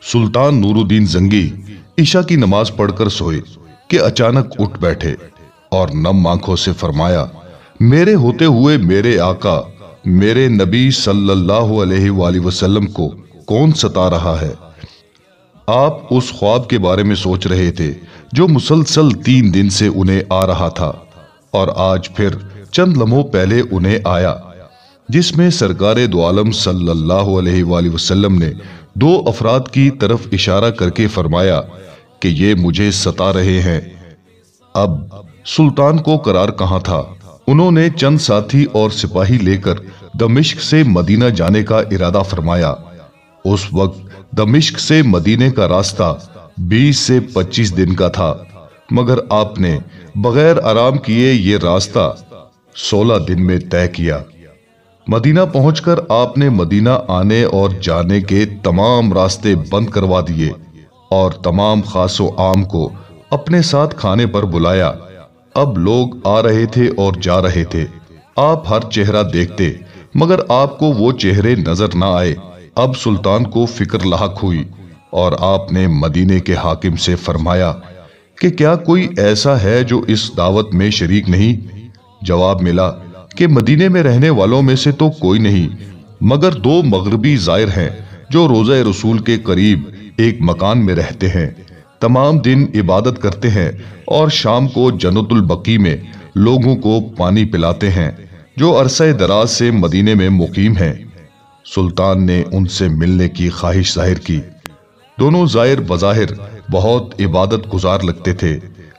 सुल्तान नूरुद्दीन जंगी ईशा की नमाज पढ़कर सोए कि अचानक उठ बैठे और नम आंखों से फरमाया, मेरे होते हुए मेरे आका मेरे नबी सल्लल्लाहु अलैहि वसल्लम को कौन सता रहा है। आप उस ख्वाब के बारे में सोच रहे थे जो मुसलसल 3 दिन से उन्हें आ रहा था और आज फिर चंद लम्हों पहले उन्हें आया, जिसमें सरकारे दो आलम सल्लल्लाहु अलैहि वसल्लम ने 2 अफराद की तरफ इशारा करके फरमाया कि ये मुझे सता रहे हैं। अब सुल्तान को करार कहां था। उन्होंने चंद साथी और सिपाही लेकर दमिश्क से मदीना जाने का इरादा फरमाया। उस वक्त दमिश्क से मदीने का रास्ता 20 से 25 दिन का था, मगर आपने बगैर आराम किए ये रास्ता 16 दिन में तय किया। मदीना पहुंचकर आपने मदीना आने और जाने के तमाम रास्ते बंद करवा दिए और तमाम खासो आम को अपने साथ खाने पर बुलाया। अब लोग आ रहे थे और जा रहे थे। आप हर चेहरा देखते, मगर आपको वो चेहरे नजर ना आए। अब सुल्तान को फिक्र लाहक हुई और आपने मदीने के हाकिम से फरमाया कि क्या कोई ऐसा है जो इस दावत में शरीक नहीं। जवाब मिला कि मदीने में रहने वालों में से तो कोई नहीं, मगर 2 मगरबी जायर हैं जो रोज़ा रसूल के करीब एक मकान में रहते हैं, तमाम दिन इबादत करते हैं और शाम को जन्नतुल बकी में लोगों को पानी पिलाते हैं, जो अरसे दराज से मदीने में मुकीम हैं। सुल्तान ने उनसे मिलने की ख्वाहिश जाहिर की। दोनों जायर बज़ाहिर बहुत इबादत गुजार लगते थे।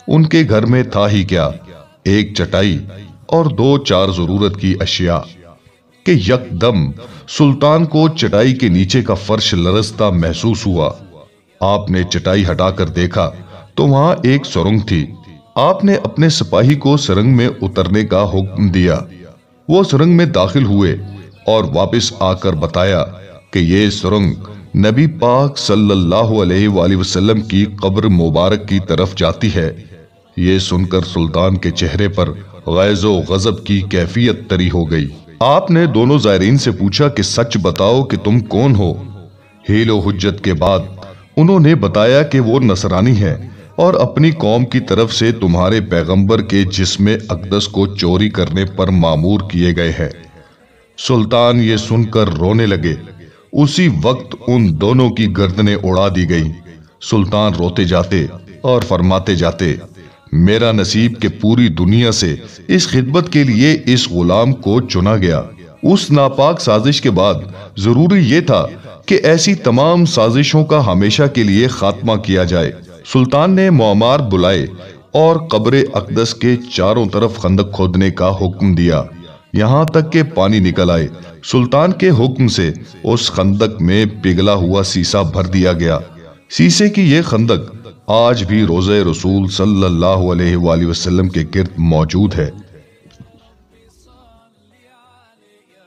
उनके घर में था ही क्या, एक चटाई और 2-4 जरूरत की अशिया कि यकदम सुल्तान को चटाई के नीचे का फर्श लरजता महसूस हुआ। आपने चटाई हटाकर देखा तो वहां एक सुरंग थी। आपने अपने सिपाही को सुरंग में उतरने का हुक्म दिया। वो सुरंग में दाखिल हुए और वापस आकर बताया कि ये सुरंग नबी पाक सल्लल्लाहु अलैहि वसल्लम की कब्र मुबारक की तरफ जाती है। ये सुनकर सुल्तान के चेहरे पर गैज़ो गजब की कैफियत तरी हो गई। आपने दोनों जायरीन से पूछा कि सच बताओ कि तुम कौन हो। हीलो हुज्जत के बाद उन्होंने बताया कि वो नसरानी है और अपनी कौम की तरफ से तुम्हारे पैगंबर के जिस्म अक़दस को चोरी करने पर मामूर किए गए हैं। सुल्तान ये सुनकर रोने लगे। उसी वक्त उन दोनों की गर्दनें उड़ा दी गई। सुल्तान रोते जाते और फरमाते जाते, मेरा नसीब के पूरी दुनिया से इस खिदमत के लिए इस गुलाम को चुना गया। उस नापाक साजिश के बाद जरूरी ये था कि ऐसी तमाम साजिशों का हमेशा के लिए खात्मा किया जाए। सुल्तान ने मुअम्मार बुलाए और कब्र अक़दस के चारों तरफ खंदक खोदने का हुक्म दिया, यहाँ तक के पानी निकल आए। सुल्तान के हुक्म से उस खंदक में पिघला हुआ सीसा भर दिया गया। सीसे की ये खंदक आज भी रोज़े रसूल सल्लल्लाहु अलैहि वसल्लम के गिर्द मौजूद है।